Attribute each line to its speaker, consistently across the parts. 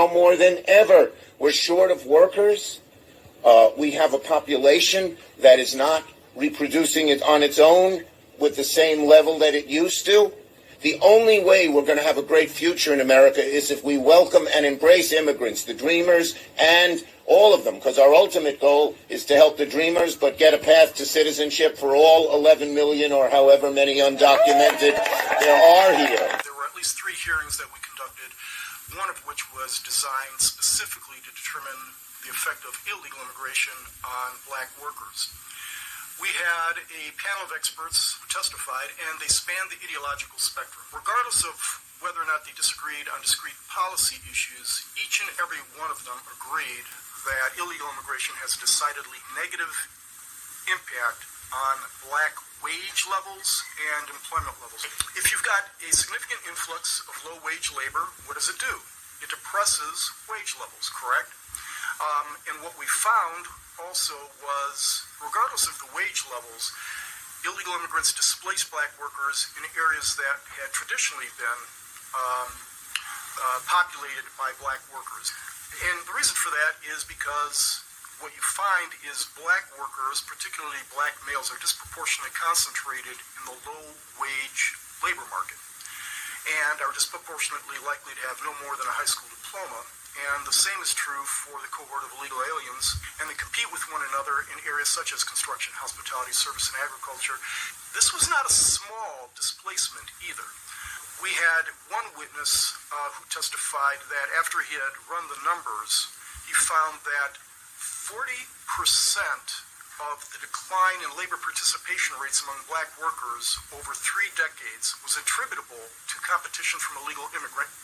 Speaker 1: now more than ever. We're short of workers. We have a population that is not reproducing it on its own with the same level that it used to. The only way we're going to have a great future in America is if we welcome and embrace immigrants, the dreamers, and all of them, because our ultimate goal is to help the dreamers, but get a path to citizenship for all 11 million or however many undocumented there are here.
Speaker 2: There were at least 3 hearings that we conducted, one of which was designed specifically to determine the effect of illegal immigration on black workers. We had a panel of experts who testified, and they spanned the ideological spectrum. Regardless of whether or not they disagreed on discrete policy issues, each and every one of them agreed that illegal immigration has a decidedly negative impact on black wage levels and employment levels. If you've got a significant influx of low-wage labor, what does it do? It depresses wage levels, correct? And what we found also was, regardless of the wage levels, illegal immigrants displaced black workers in areas that had traditionally been populated by black workers. And the reason for that is because what you find is black workers, particularly black males, are disproportionately concentrated in the low-wage labor market and are disproportionately likely to have no more than a high school diploma. And the same is true for the cohort of illegal aliens, and they compete with one another in areas such as construction, hospitality, service, and agriculture. This was not a small displacement either. We had one witness who testified that after he had run the numbers, he found that 40% of the decline in labor participation rates among black workers over 3 decades was attributable to competition from illegal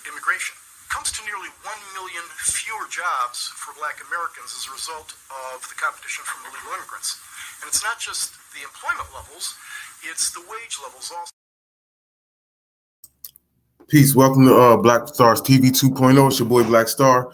Speaker 2: immigration. Comes to nearly 1 million fewer jobs for black Americans as a result of the competition from illegal immigrants. And it's not just the employment levels, it's the wage levels also.
Speaker 3: Peace. Welcome to Black Stars TV 2.0. It's your boy Black Star.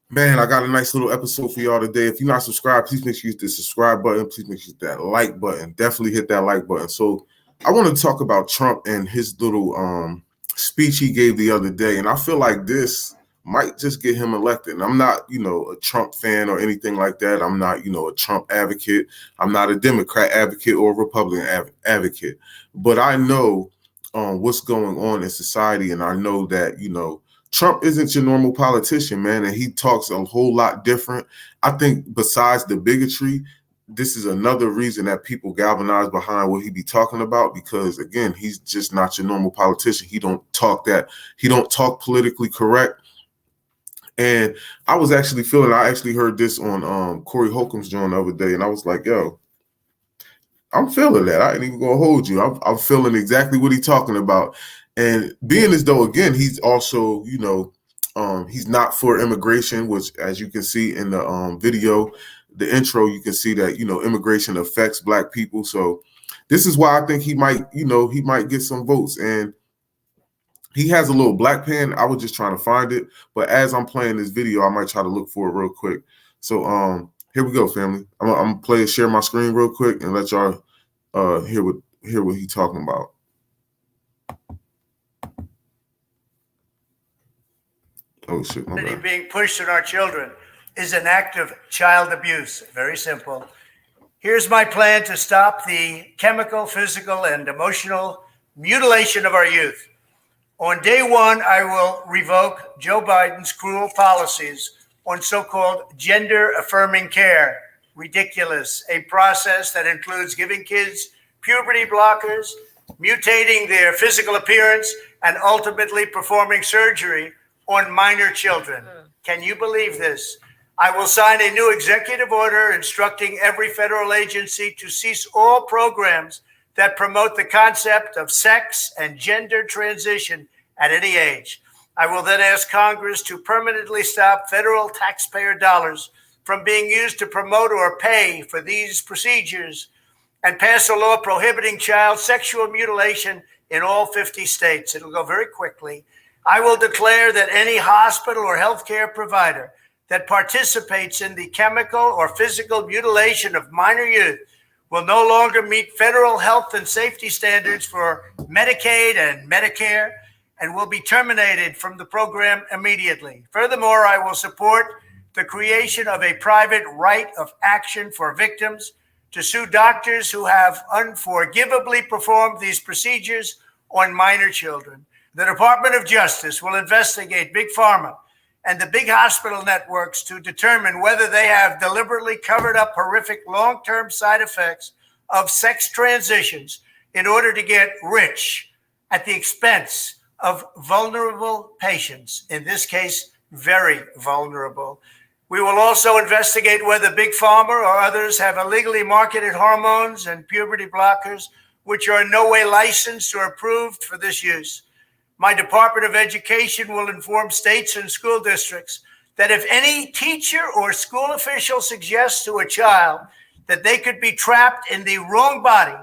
Speaker 3: Man, I got a nice little episode for y'all today. If you're not subscribed, please make sure you hit the subscribe button. Please make sure you hit that like button. Definitely hit that like button. So I want to talk about Trump and his little speech he gave the other day, and I feel like this might just get him elected. And I'm not, a Trump fan or anything like that. I'm not, a Trump advocate. I'm not a Democrat advocate or a Republican advocate. But I know what's going on in society, and I know that, Trump isn't your normal politician, man, and he talks a whole lot different. I think besides the bigotry, this is another reason that people galvanize behind what he be talking about, because again, he's just not your normal politician. He don't talk politically correct. And I was actually I actually heard this on Corey Holcomb's joint the other day, and I was like, yo, I'm feeling that. I ain't even gonna hold you. I'm feeling exactly what he's talking about. And being as though, again, he's also, he's not for immigration, which, as you can see in the video, the intro, you can see that, immigration affects black people. So this is why I think he might get some votes. And he has a little black pen. I was just trying to find it. But as I'm playing this video, I might try to look for it real quick. So here we go, family. I'm gonna share my screen real quick and let y'all hear what he's talking about. Oh shit, my bad.
Speaker 4: Being pushed on our children is an act of child abuse. Very simple. Here's my plan to stop the chemical, physical, and emotional mutilation of our youth. On day one, I will revoke Joe Biden's cruel policies on so-called gender-affirming care. Ridiculous. A process that includes giving kids puberty blockers, mutating their physical appearance, and ultimately performing surgery on minor children. Can you believe this? I will sign a new executive order instructing every federal agency to cease all programs that promote the concept of sex and gender transition at any age. I will then ask Congress to permanently stop federal taxpayer dollars from being used to promote or pay for these procedures and pass a law prohibiting child sexual mutilation in all 50 states. It'll go very quickly. I will declare that any hospital or healthcare provider that participates in the chemical or physical mutilation of minor youth will no longer meet federal health and safety standards for Medicaid and Medicare, and will be terminated from the program immediately. Furthermore, I will support the creation of a private right of action for victims to sue doctors who have unforgivably performed these procedures on minor children. The Department of Justice will investigate Big Pharma and the big hospital networks to determine whether they have deliberately covered up horrific long-term side effects of sex transitions in order to get rich at the expense of vulnerable patients, in this case, very vulnerable. We will also investigate whether Big Pharma or others have illegally marketed hormones and puberty blockers, which are in no way licensed or approved for this use. My Department of Education will inform states and school districts that if any teacher or school official suggests to a child that they could be trapped in the wrong body,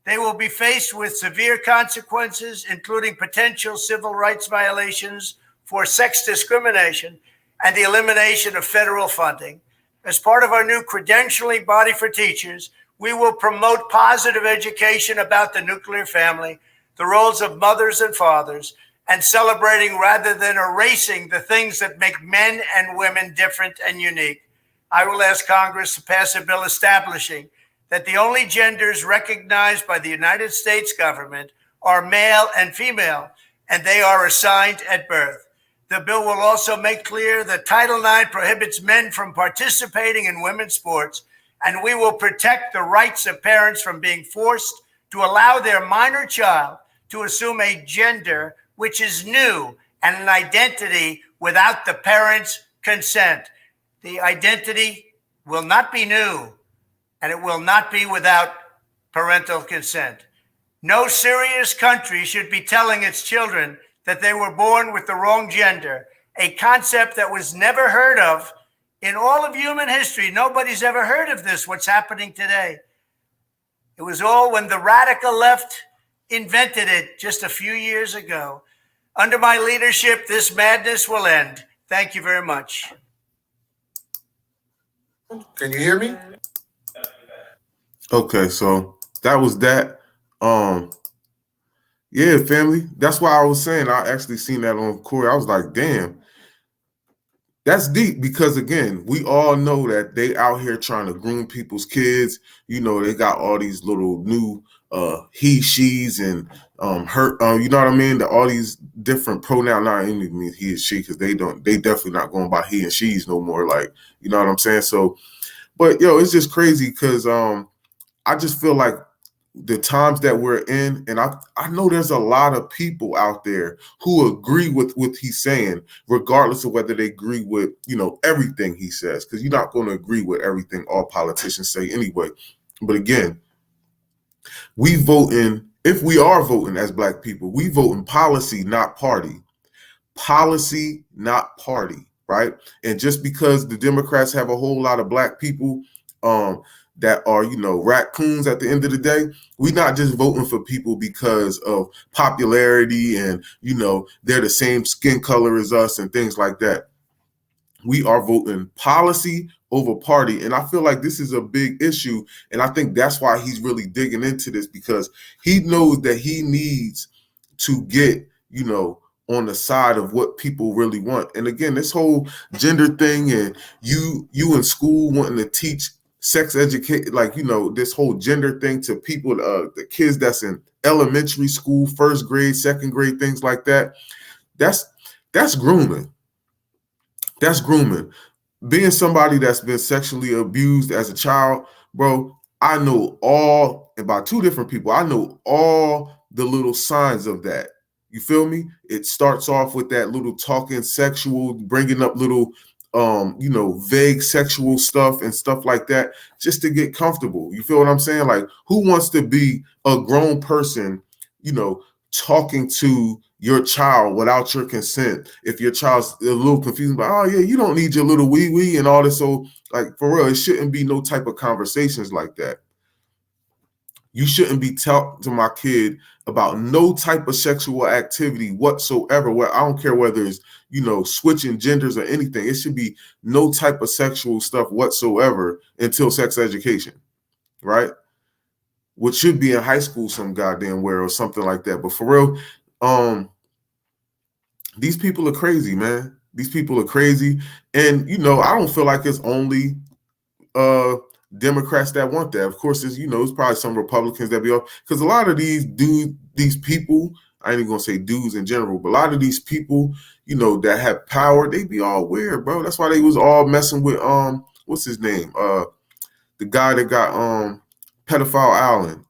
Speaker 4: they will be faced with severe consequences, including potential civil rights violations for sex discrimination and the elimination of federal funding. As part of our new credentialing body for teachers, we will promote positive education about the nuclear family, the roles of mothers and fathers, and celebrating rather than erasing the things that make men and women different and unique. I will ask Congress to pass a bill establishing that the only genders recognized by the United States government are male and female, and they are assigned at birth. The bill will also make clear that Title IX prohibits men from participating in women's sports, and we will protect the rights of parents from being forced to allow their minor child to assume a gender which is new and an identity without the parents' consent. The identity will not be new, and it will not be without parental consent. No serious country should be telling its children that they were born with the wrong gender, a concept that was never heard of in all of human history. Nobody's ever heard of this, what's happening today. It was all when the radical left invented it just a few years ago. Under my leadership, this madness will end. Thank you very much.
Speaker 5: Can you hear me?
Speaker 3: Okay, so that was that. Yeah, family. That's why I was saying I actually seen that on Corey. I was like, damn, that's deep because again, we all know that they out here trying to groom people's kids. You know, they got all these little new he, she's and her, you know what I mean? All these different pronouns, not only mean he and she, because they definitely not going by he and she's no more. Like, you know what I'm saying? So, but yo, it's just crazy because I just feel like the times that we're in, and I know there's a lot of people out there who agree with what he's saying, regardless of whether they agree with, you know, everything he says, because you're not going to agree with everything all politicians say anyway. But again, we voting, if we are voting as Black people, we vote in policy, not party. Policy, not party, right? And just because the Democrats have a whole lot of Black people that are, you know, raccoons at the end of the day, we're not just voting for people because of popularity and, you know, they're the same skin color as us and things like that. We are voting policy over party. And I feel like this is a big issue. And I think that's why he's really digging into this, because he knows that he needs to get, you know, on the side of what people really want. And again, this whole gender thing and you in school wanting to teach sex educate, like, you know, this whole gender thing to people, the kids that's in elementary school, first grade, second grade, things like that. That's grooming. That's grooming. Being somebody that's been sexually abused as a child, bro, I know all, about two different people, I know all the little signs of that. You feel me? It starts off with that little talking sexual, bringing up little, you know, vague sexual stuff and stuff like that, just to get comfortable. You feel what I'm saying? Like, who wants to be a grown person, you know, talking to your child without your consent? If your child's a little confused, but oh yeah, you don't need your little wee wee and all this. So like, for real, it shouldn't be no type of conversations like that. You shouldn't be talking to my kid about no type of sexual activity whatsoever. Where I don't care whether it's, you know, switching genders or anything. It should be no type of sexual stuff whatsoever until sex education, right? Which should be in high school some goddamn where or something like that. But for real, These people are crazy, man. These people are crazy. And, I don't feel like it's only Democrats that want that. Of course, it's probably some Republicans that be off, because a lot of these people, I ain't even gonna say dudes in general, but a lot of these people, that have power, they be all weird, bro. That's why they was all messing with what's his name? The guy that got pedophile Allen.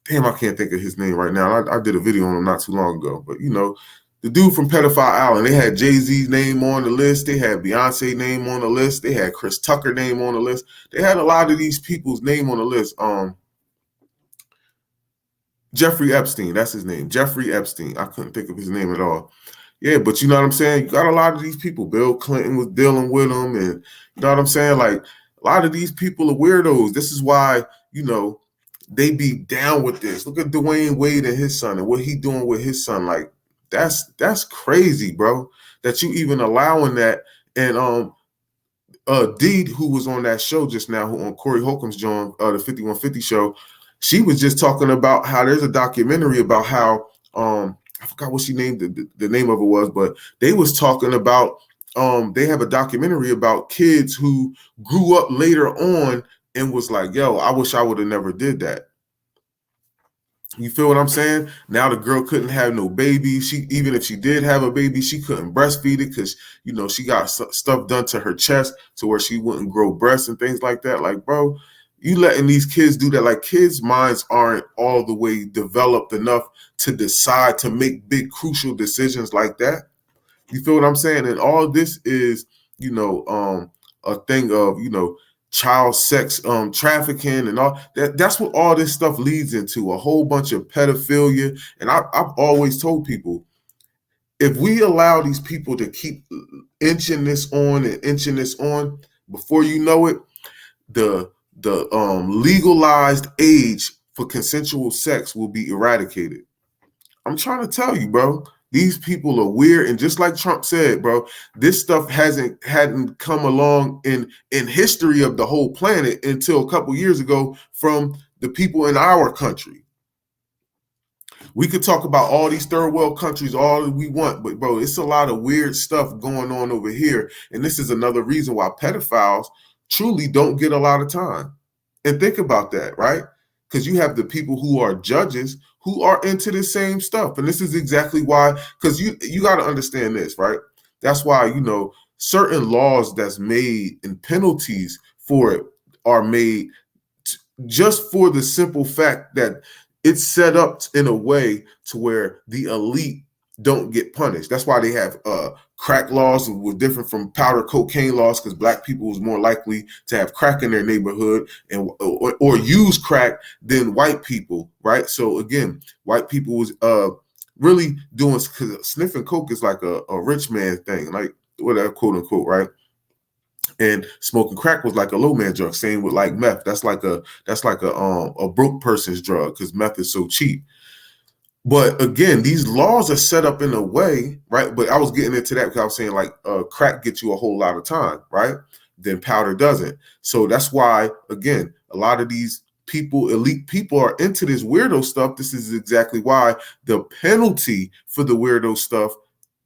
Speaker 3: Damn, I can't think of his name right now. I did a video on him not too long ago, but the dude from Pedophile Island, they had Jay-Z's name on the list. They had Beyonce name on the list. They had Chris Tucker name on the list. They had a lot of these people's name on the list. Jeffrey Epstein, that's his name. Jeffrey Epstein. I couldn't think of his name at all. Yeah, but you know what I'm saying? You got a lot of these people. Bill Clinton was dealing with them, and you know what I'm saying? Like, a lot of these people are weirdos. This is why, they be down with this. Look at Dwayne Wade and his son and what he doing with his son. Like, that's crazy, bro, that you even allowing that. And Deed, who was on that show just now, who on Corey Holcomb's joint, the 5150 show, she was just talking about how there's a documentary about how I forgot what she named the name of it was, but they was talking about they have a documentary about kids who grew up later on and was like, yo, I wish I would have never did that. You feel what I'm saying? Now the girl couldn't have no baby. Even if she did have a baby, she couldn't breastfeed it because, she got stuff done to her chest to where she wouldn't grow breasts and things like that. Like, bro, you letting these kids do that. Like, kids' minds aren't all the way developed enough to decide to make big, crucial decisions like that. You feel what I'm saying? And all this is, a thing of, child sex trafficking and all that's what all this stuff leads into, a whole bunch of pedophilia. And I've always told people, if we allow these people to keep inching this on and inching this on, before you know it, the legalized age for consensual sex will be eradicated. I'm trying to tell you, bro. These people are weird, and just like Trump said, bro, this stuff hadn't come along in history of the whole planet until a couple years ago from the people in our country. We could talk about all these third world countries all we want, but bro, it's a lot of weird stuff going on over here, and this is another reason why pedophiles truly don't get a lot of time. And think about that, right? Because you have the people who are judges who are into the same stuff. And this is exactly why, because you got to understand this, right? That's why, certain laws that's made and penalties for it are made just for the simple fact that it's set up in a way to where the elite don't get punished. That's why they have crack laws were different from powder cocaine laws, because black people was more likely to have crack in their neighborhood and or use crack than white people, right? So again, white people was really doing, because sniffing coke is like a rich man thing, like whatever, quote unquote, right? And smoking crack was like a low man drug. Same with like meth. That's like a broke person's drug, because meth is so cheap. But again, these laws are set up in a way, right? But I was getting into that because I was saying like crack gets you a whole lot of time, right? Then powder doesn't. So that's why, again, a lot of these people, elite people, are into this weirdo stuff. This is exactly why the penalty for the weirdo stuff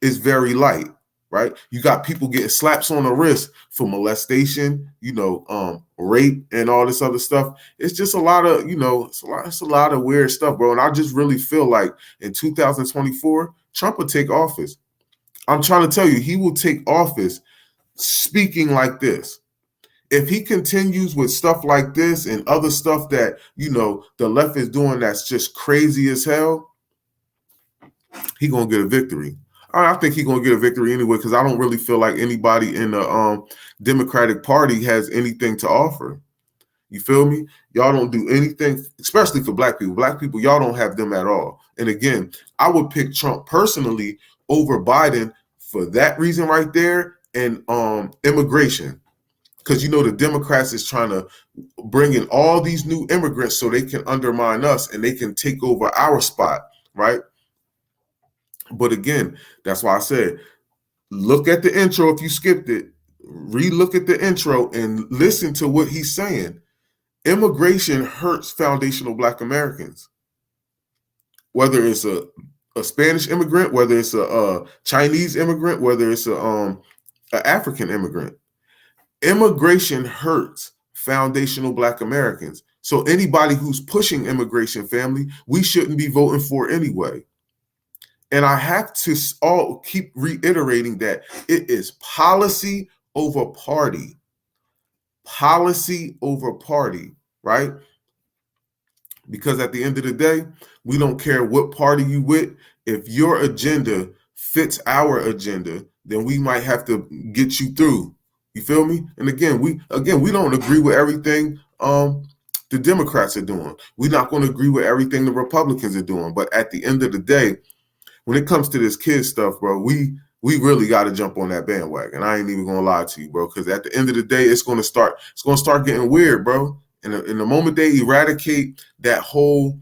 Speaker 3: is very light, right? You got people getting slaps on the wrist for molestation, rape and all this other stuff. It's just a lot of, it's a lot of weird stuff, bro. And I just really feel like in 2024, Trump will take office. I'm trying to tell you, he will take office speaking like this. If he continues with stuff like this and other stuff that, the left is doing that's just crazy as hell, he gonna get a victory. I think he's going to get a victory anyway, because I don't really feel like anybody in the Democratic Party has anything to offer. You feel me? Y'all don't do anything, especially for black people. Black people, y'all don't have them at all. And again, I would pick Trump personally over Biden for that reason right there, and immigration. Because, the Democrats is trying to bring in all these new immigrants so they can undermine us and they can take over our spot, right? But again, that's why I said, look at the intro. If you skipped it, re-look at the intro and listen to what he's saying. Immigration hurts foundational Black Americans. Whether it's a a Spanish immigrant, whether it's a Chinese immigrant, whether it's a African immigrant. Immigration hurts foundational Black Americans. So anybody who's pushing immigration, family, we shouldn't be voting for anyway. And I have to all keep reiterating that it is policy over party. Policy over party, right? Because at the end of the day, we don't care what party you with. If your agenda fits our agenda, then we might have to get you through. You feel me? And again, we don't agree with everything the Democrats are doing. We're not going to agree with everything the Republicans are doing. But at the end of the day, when it comes to this kid stuff, bro, we really got to jump on that bandwagon. I ain't even gonna lie to you, bro, because at the end of the day, it's gonna start getting weird, bro. And in the moment they eradicate that whole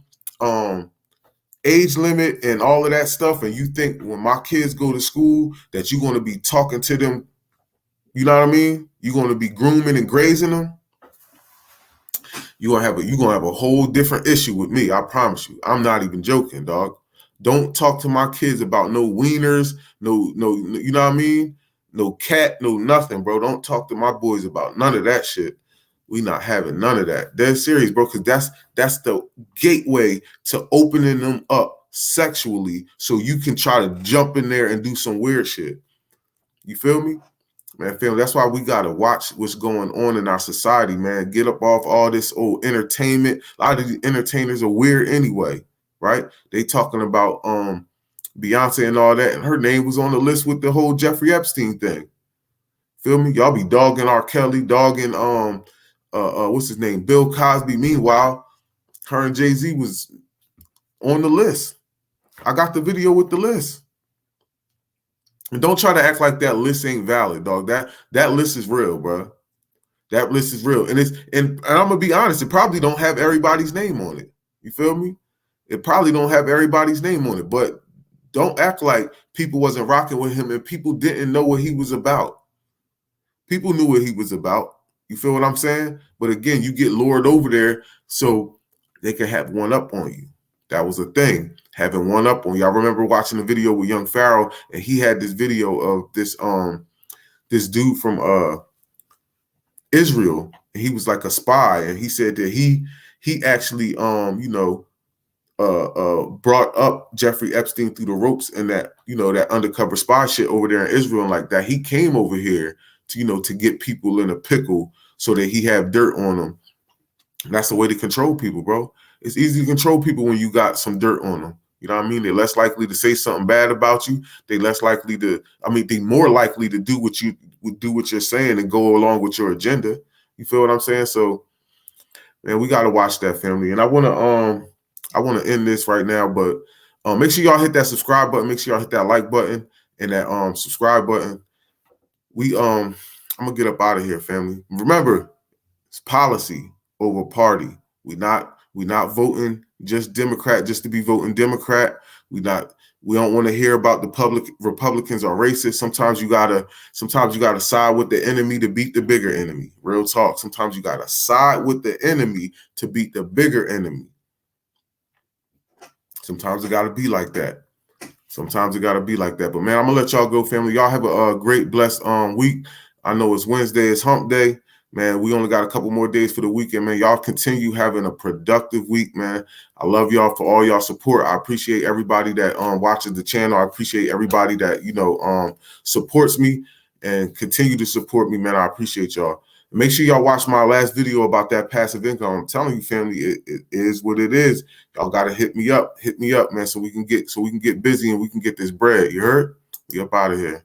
Speaker 3: age limit and all of that stuff, and you think when my kids go to school that you're gonna be talking to them, you know what I mean? You're gonna be grooming and grazing them. You're gonna have a whole different issue with me. I promise you. I'm not even joking, dog. Don't talk to my kids about no wieners, no, you know what I mean? No cat, no nothing, bro. Don't talk to my boys about none of that shit. We not having none of that. They're serious, bro, because that's the gateway to opening them up sexually so you can try to jump in there and do some weird shit. You feel me? Man, fam, that's why we gotta watch what's going on in our society, man. Get up off all this old entertainment. A lot of these entertainers are weird anyway. Right? They talking about Beyonce and all that, and her name was on the list with the whole Jeffrey Epstein thing. Feel me? Y'all be dogging R. Kelly, dogging what's his name, Bill Cosby. Meanwhile, her and Jay-Z was on the list. I got the video with the list. And don't try to act like that list ain't valid, dog. That list is real, bro. That list is real, and I'm gonna be honest. It probably don't have everybody's name on it. You feel me? It probably don't have everybody's name on it, but don't act like people wasn't rocking with him and people didn't know what he was about. People knew what he was about. You feel what I'm saying? But again, you get lured over there so they can have one up on you. That was a thing, having one up on you. I remember watching a video with Young Pharaoh, and he had this video of this dude from Israel. And he was like a spy, and he said that he actually brought up Jeffrey Epstein through the ropes and that, that undercover spy shit over there in Israel, and like that. He came over here to get people in a pickle so that he have dirt on them. And that's the way to control people, bro. It's easy to control people when you got some dirt on them. You know what I mean? They're less likely to say something bad about you. They're more likely to do what you're saying and go along with your agenda. You feel what I'm saying? So, man, we got to watch that, family. And I want to end this right now, but make sure y'all hit that subscribe button. Make sure y'all hit that like button and that subscribe button. I'm gonna get up out of here, family. Remember, it's policy over party. We not voting just Democrat just to be voting Democrat. We don't want to hear about the Republicans are racist. Sometimes you gotta side with the enemy to beat the bigger enemy. Real talk. Sometimes you gotta side with the enemy to beat the bigger enemy. Sometimes it got to be like that. But man, I'm gonna let y'all go, family. Y'all have a great, blessed week. I know it's Wednesday, it's hump day. Man, we only got a couple more days for the weekend, man. Y'all continue having a productive week, man. I love y'all for all y'all support. I appreciate everybody that watches the channel. I appreciate everybody that supports me and continue to support me, man. I appreciate y'all. Make sure y'all watch my last video about that passive income. I'm telling you, family, it is what it is. Y'all gotta hit me up, man, so we can get busy and we can get this bread. You heard? We up out of here.